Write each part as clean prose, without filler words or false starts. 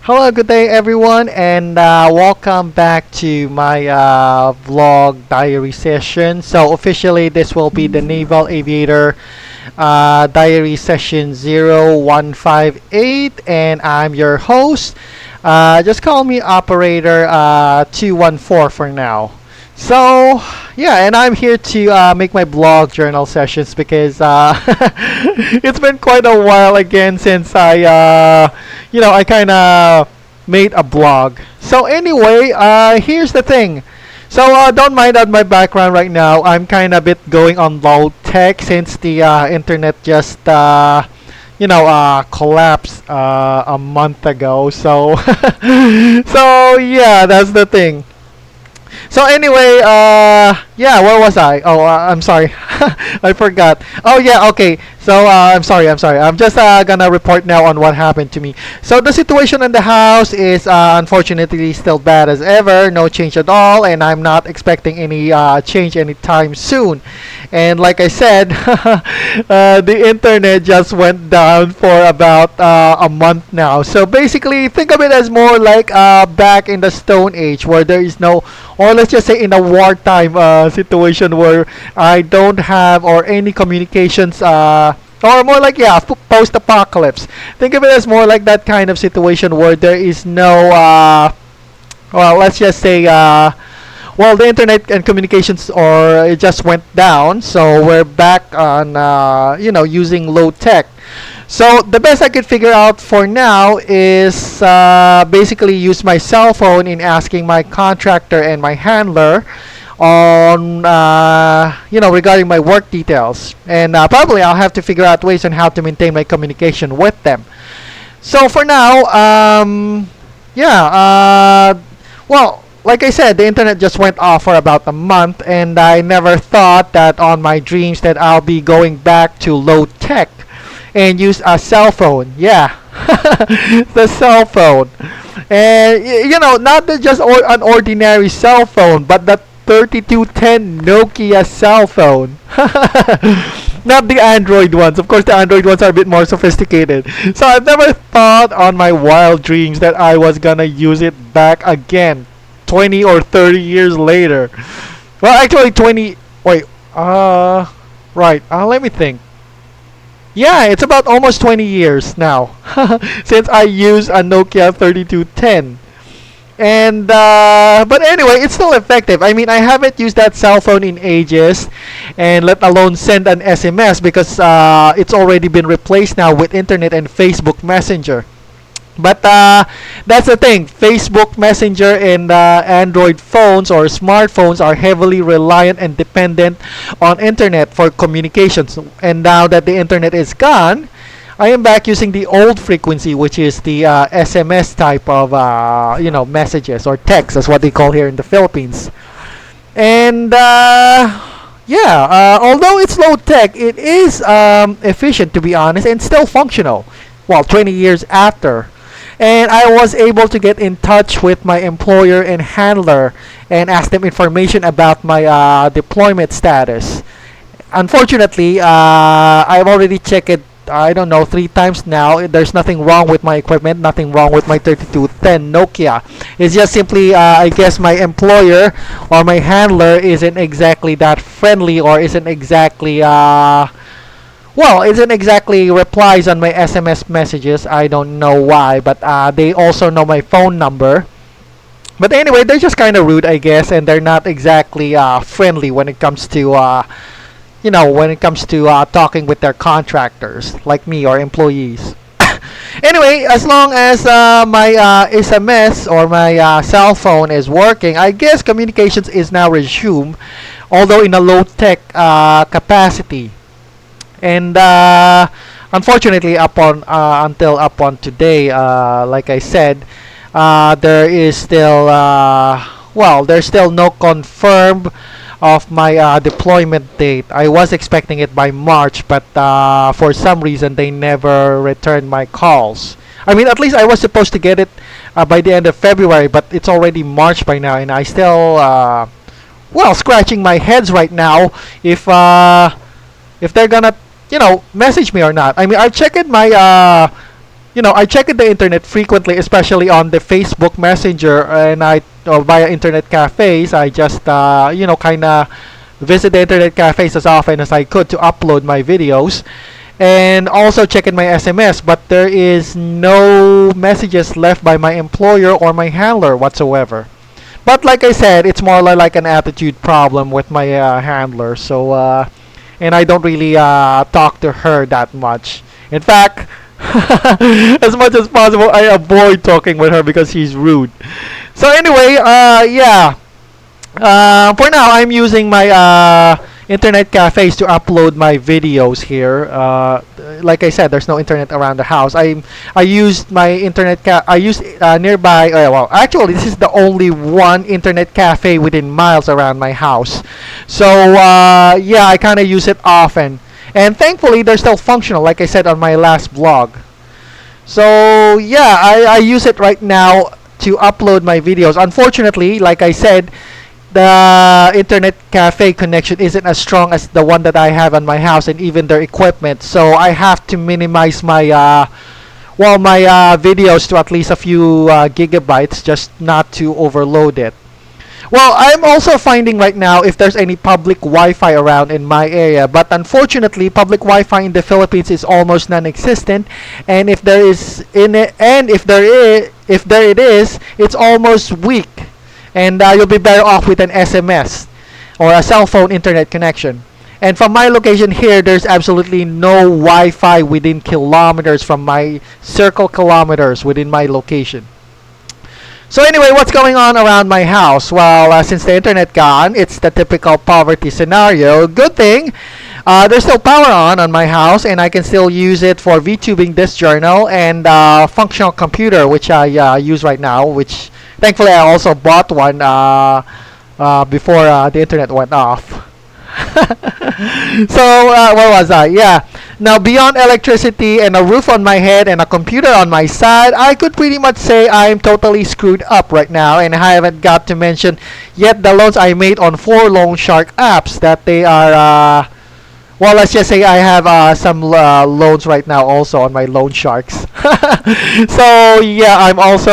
Hello, good day everyone, and welcome back to my vlog diary session. So officially, this will be the Naval Aviator diary session 0158, and I'm your host. Just call me operator 214 for now. So yeah, and I'm here to make my blog journal sessions because it's been quite a while again since I kind of made a blog. So anyway, here's the thing. So don't mind on my background right now. I'm kind of bit going on low tech since the internet just collapsed a month ago. So so yeah, that's the thing. So anyway, yeah, where was I? Oh, I'm sorry, I forgot. Oh yeah, okay. So I'm sorry, I'm sorry. I'm just gonna report now on what happened to me. So the situation in the house is unfortunately still bad as ever. No change at all, and I'm not expecting any change anytime soon. And like I said, the internet just went down for about a month now. So basically, think of it as more like back in the Stone Age, where there is no, or let's just say in a wartime situation where I don't have or any communications. Or more like yeah, post-apocalypse. Think of it as more like that kind of situation where there is no, well, let's just say, well, the internet and communications or it just went down, so we're back on, using low tech. So the best I could figure out for now is basically use my cell phone in asking my contractor and my handler on regarding my work details, and probably I'll have to figure out ways on how to maintain my communication with them. So for now, yeah, well, like I said, the internet just went off for about a month, and I never thought that on my dreams that I'll be going back to low tech and use a cell phone. Yeah, the cell phone, and not just an ordinary cell phone, but the 3210 Nokia cell phone. Not the Android ones. Of course, the Android ones are a bit more sophisticated. So I've never thought on my wild dreams that I was gonna use it back again 20 or 30 years later. Well, actually 20. Wait. Right. Let me think. Yeah, it's about almost 20 years now since I used a Nokia 3210. And but anyway, it's still effective. I mean, I haven't used that cell phone in ages, and let alone send an SMS because it's already been replaced now with internet and Facebook Messenger. But that's the thing. Facebook Messenger and Android phones or smartphones are heavily reliant and dependent on internet for communications. And now that the internet is gone, I am back using the old frequency, which is the SMS type of messages or text. That's what they call here in the Philippines. And yeah, although it's low tech, it is efficient, to be honest, and still functional. Well, 20 years after. And I was able to get in touch with my employer and handler and ask them information about my deployment status. Unfortunately, I've already checked it, I don't know, 3 times now. There's nothing wrong with my equipment, nothing wrong with my 3210 Nokia. It's just simply, I guess my employer or my handler isn't exactly that friendly, or isn't exactly, isn't exactly replies on my SMS messages. I don't know why, but they also know my phone number. But anyway, they're just kind of rude, I guess, and they're not exactly friendly when it comes to talking with their contractors like me or employees. Anyway, as long as my SMS or my cell phone is working, I guess communications is now resumed, although in a low tech capacity. And unfortunately, until upon today, like I said, there is still there's still no confirmed of my deployment date. I was expecting it by March, but for some reason they never returned my calls. I mean, at least I was supposed to get it by the end of February, but it's already March by now, and I still scratching my heads right now if they're gonna message me or not. I mean, I've checked my I check the internet frequently, especially on the Facebook Messenger, and via internet cafes. I just kind of visit the internet cafes as often as I could to upload my videos, and also check in my SMS. But there is no messages left by my employer or my handler whatsoever. But like I said, it's more like an attitude problem with my handler. So and I don't really talk to her that much. In fact, as much as possible, I avoid talking with her because she's rude. So anyway, yeah. For now, I'm using my internet cafes to upload my videos here. Like I said, there's no internet around the house. I used my I used nearby. Well, actually, this is the only one internet cafe within miles around my house. So yeah, I kind of use it often, and thankfully they're still functional. Like I said on my last vlog. So yeah, I use it right now to upload my videos. Unfortunately, like I said, the internet cafe connection isn't as strong as the one that I have on my house and even their equipment. So I have to minimize my my videos to at least a few gigabytes, just not to overload it. Well, I'm also finding right now if there's any public Wi-Fi around in my area, but unfortunately, public Wi-Fi in the Philippines is almost non-existent, and if there is if there it is, it's almost weak, and you'll be better off with an SMS or a cell phone internet connection. And from my location here, there's absolutely no Wi-Fi within kilometers from my circle kilometers within my location. So anyway, what's going on around my house? Well, since the internet gone, it's the typical poverty scenario. Good thing, there's still power on my house, and I can still use it for VTubing this journal and functional computer, which I use right now, which thankfully I also bought one before the internet went off. So where was I? Yeah. Now, beyond electricity and a roof on my head and a computer on my side, I could pretty much say I'm totally screwed up right now, and I haven't got to mention yet the loans I made on 4 loan shark apps that they are well, let's just say I have some loans right now also on my loan sharks. So yeah, I'm also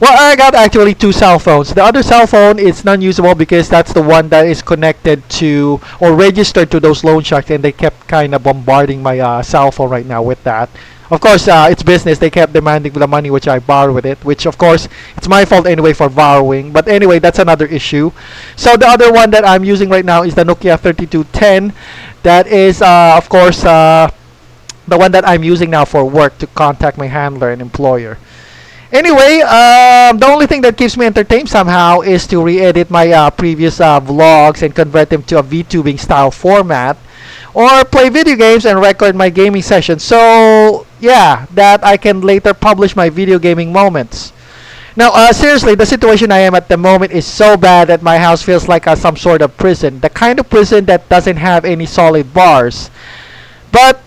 well, I got actually 2 cell phones. The other cell phone is non-usable because that's the one that is connected to or registered to those loan sharks, and they kept kind of bombarding my cell phone right now with that. Of course, it's business. They kept demanding the money which I borrowed with it, which of course it's my fault anyway for borrowing. But anyway, that's another issue. So the other one that I'm using right now is the Nokia 3210. That is, of course, the one that I'm using now for work to contact my handler and employer. Anyway, the only thing that keeps me entertained somehow is to re-edit my previous vlogs and convert them to a VTubing style format, or play video games and record my gaming sessions. So yeah, that I can later publish my video gaming moments. Now, seriously, the situation I am at the moment is so bad that my house feels like some sort of prison. The kind of prison that doesn't have any solid bars. But,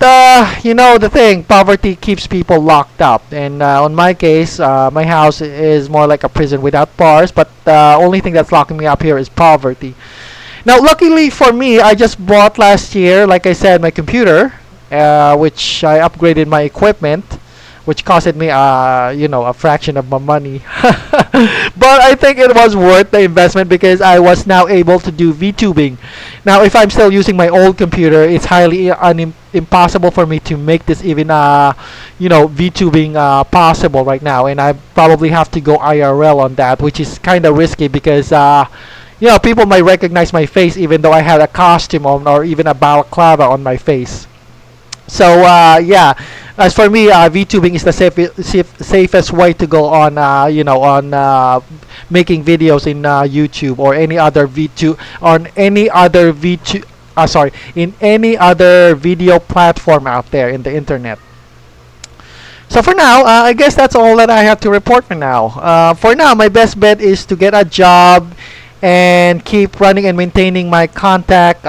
you know the thing, poverty keeps people locked up. And on my case, my house is more like a prison without bars, but the only thing that's locking me up here is poverty. Now, luckily for me, I just bought last year, like I said, my computer, which I upgraded my equipment, which costed me, you know, a fraction of my money. But I think it was worth the investment because I was now able to do VTubing. Now, if I'm still using my old computer, it's highly impossible for me to make this even, you know, VTubing possible right now. And I probably have to go IRL on that, which is kind of risky because, you know, people might recognize my face even though I had a costume on or even a balaclava on my face. So yeah, as for me, VTubing is the safest way to go on, you know, on making videos in YouTube or any other on any other in any other video platform out there in the internet. So for now, I guess that's all that I have to report for now. For now, my best bet is to get a job and keep running and maintaining my contact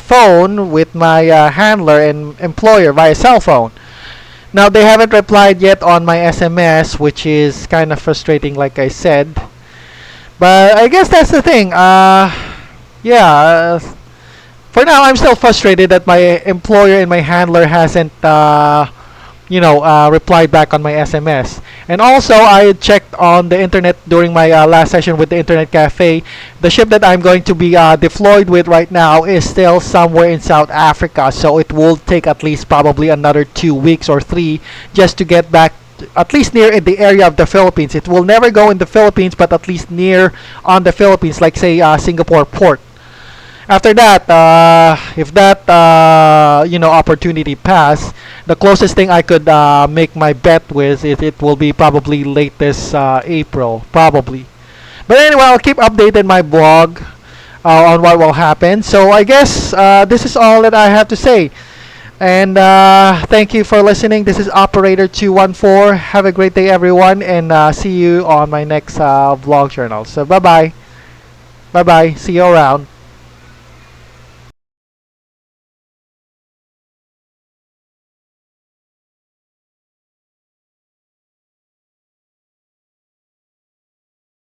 phone with my handler and employer via cell phone. Now, they haven't replied yet on my SMS, which is kind of frustrating, like I said. But I guess that's the thing. Yeah, for now, I'm still frustrated that my employer and my handler hasn't replied back on my SMS. And also, I checked on the internet during my last session with the internet cafe. The ship that I'm going to be deployed with right now is still somewhere in South Africa, so it will take at least probably another 2 weeks or 3 just to get back at least near in the area of the Philippines. It will never go in the Philippines, but at least near on the Philippines, like say Singapore port. After that, if that opportunity pass, the closest thing I could make my bet with it will be probably late this April, probably. But anyway, I'll keep updated my blog on what will happen. So I guess this is all that I have to say. And thank you for listening. This is Operator 214. Have a great day, everyone, and see you on my next vlog journal. So bye bye. Bye bye. See you around.